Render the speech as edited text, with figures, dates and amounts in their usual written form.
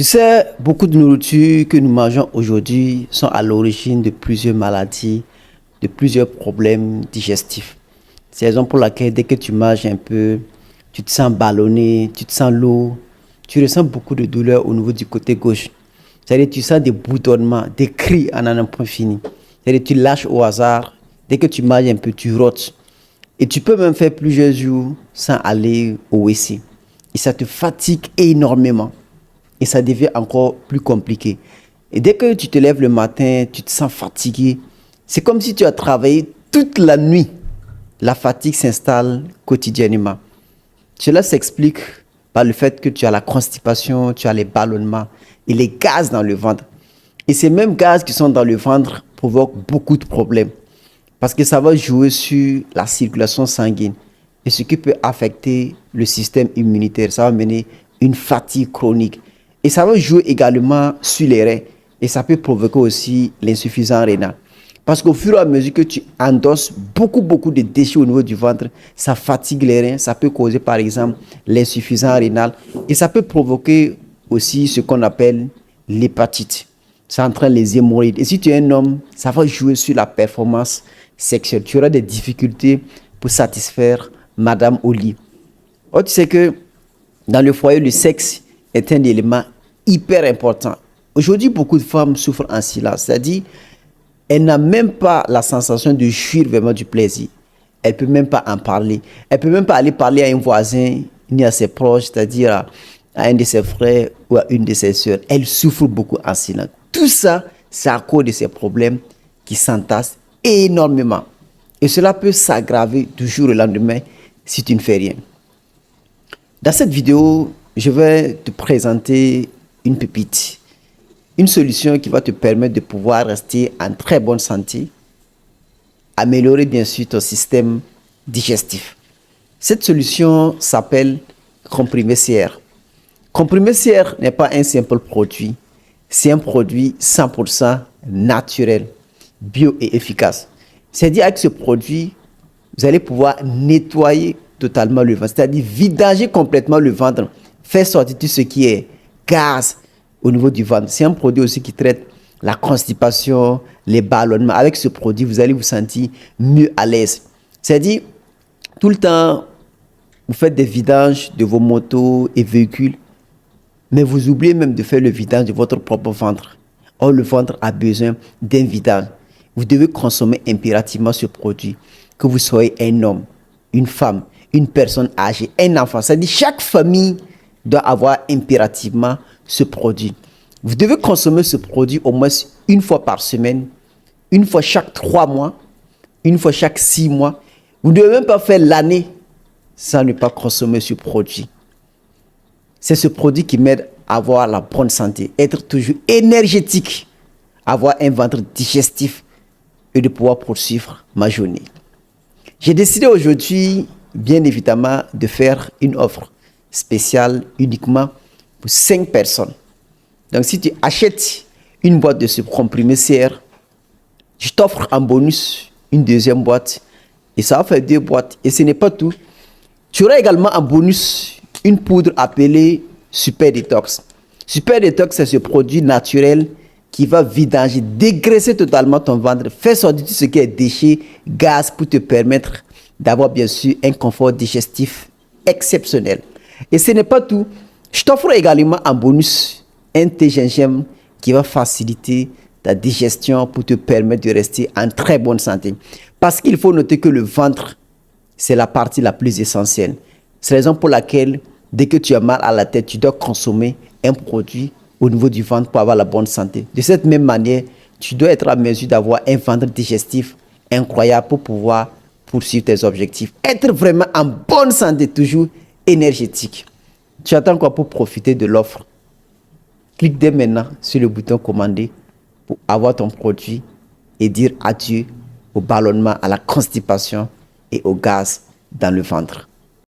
Tu sais, beaucoup de nourriture que nous mangeons aujourd'hui sont à l'origine de plusieurs maladies, de plusieurs problèmes digestifs. C'est la raison pour laquelle dès que tu manges un peu, tu te sens ballonné, tu te sens lourd, tu ressens beaucoup de douleur au niveau du côté gauche. C'est-à-dire tu sens des bourdonnements, des cris en un point fini. C'est-à-dire tu lâches au hasard, dès que tu manges un peu, tu rotes. Et tu peux même faire plusieurs jours sans aller au WC. Et ça te fatigue énormément. Et ça devient encore plus compliqué. Et dès que tu te lèves le matin, tu te sens fatigué. C'est comme si tu as travaillé toute la nuit. La fatigue s'installe quotidiennement. Cela s'explique par le fait que tu as la constipation, tu as les ballonnements et les gaz dans le ventre. Et ces mêmes gaz qui sont dans le ventre provoquent beaucoup de problèmes. Parce que ça va jouer sur la circulation sanguine. Et ce qui peut affecter le système immunitaire. Ça va mener une fatigue chronique. Et ça va jouer également sur les reins. Et ça peut provoquer aussi l'insuffisance rénale. Parce qu'au fur et à mesure que tu endosses beaucoup de déchets au niveau du ventre, ça fatigue les reins. Ça peut causer par exemple l'insuffisance rénale. Et ça peut provoquer aussi ce qu'on appelle l'hépatite. Ça entraîne les hémorroïdes. Et si tu es un homme, ça va jouer sur la performance sexuelle. Tu auras des difficultés pour satisfaire madame au lit. Or, tu sais que dans le foyer, le sexe est un élément hyper important. Aujourd'hui, beaucoup de femmes souffrent en silence. C'est-à-dire, elles n'ont même pas la sensation de jouir vraiment du plaisir. Elle ne peut même pas en parler. Elle ne peut même pas aller parler à un voisin, ni à ses proches, c'est-à-dire à un de ses frères ou à une de ses sœurs. Elle souffre beaucoup en silence. Tout ça, c'est à cause de ces problèmes qui s'entassent énormément. Et cela peut s'aggraver du jour au lendemain si tu ne fais rien. Dans cette vidéo, je vais te présenter une pépite, une solution qui va te permettre de pouvoir rester en très bonne santé, améliorer bien sûr ton système digestif. Cette solution s'appelle comprimé CR. Comprimé CR n'est pas un simple produit, c'est un produit 100% naturel, bio et efficace. C'est-à-dire avec ce produit, vous allez pouvoir nettoyer totalement le ventre, c'est-à-dire vidanger complètement le ventre, faire sortir tout ce qui est gaz au niveau du ventre. C'est un produit aussi qui traite la constipation, les ballonnements. Avec ce produit, vous allez vous sentir mieux à l'aise. C'est-à-dire, tout le temps, vous faites des vidanges de vos motos et véhicules, mais vous oubliez même de faire le vidange de votre propre ventre. Or, le ventre a besoin d'un vidange. Vous devez consommer impérativement ce produit, que vous soyez un homme, une femme, une personne âgée, un enfant. C'est-à-dire chaque famille doit avoir impérativement ce produit. Vous devez consommer ce produit au moins une fois par semaine, une fois chaque 3 mois, une fois chaque 6 mois. Vous ne devez même pas faire l'année sans ne pas consommer ce produit. C'est ce produit qui m'aide à avoir la bonne santé, être toujours énergétique, avoir un ventre digestif et de pouvoir poursuivre ma journée. J'ai décidé aujourd'hui, bien évidemment, de faire une offre spéciale uniquement pour 5 personnes. Donc, si tu achètes une boîte de ce comprimé CR, je t'offre en bonus une deuxième boîte et ça va faire 2 boîtes. Et ce n'est pas tout. Tu auras également en bonus une poudre appelée Super Detox. Super Detox, c'est ce produit naturel qui va vidanger, dégraisser totalement ton ventre, faire sortir tout ce qui est déchets, gaz pour te permettre d'avoir bien sûr un confort digestif exceptionnel. Et ce n'est pas tout. Je t'offre également en bonus un thé gingembre qui va faciliter ta digestion pour te permettre de rester en très bonne santé. Parce qu'il faut noter que le ventre, c'est la partie la plus essentielle. C'est la raison pour laquelle, dès que tu as mal à la tête, tu dois consommer un produit au niveau du ventre pour avoir la bonne santé. De cette même manière, tu dois être en mesure d'avoir un ventre digestif incroyable pour pouvoir poursuivre tes objectifs. Être vraiment en bonne santé, toujours énergétique. Tu attends quoi pour profiter de l'offre? Clique dès maintenant sur le bouton commander pour avoir ton produit et dire adieu au ballonnement, à la constipation et au gaz dans le ventre.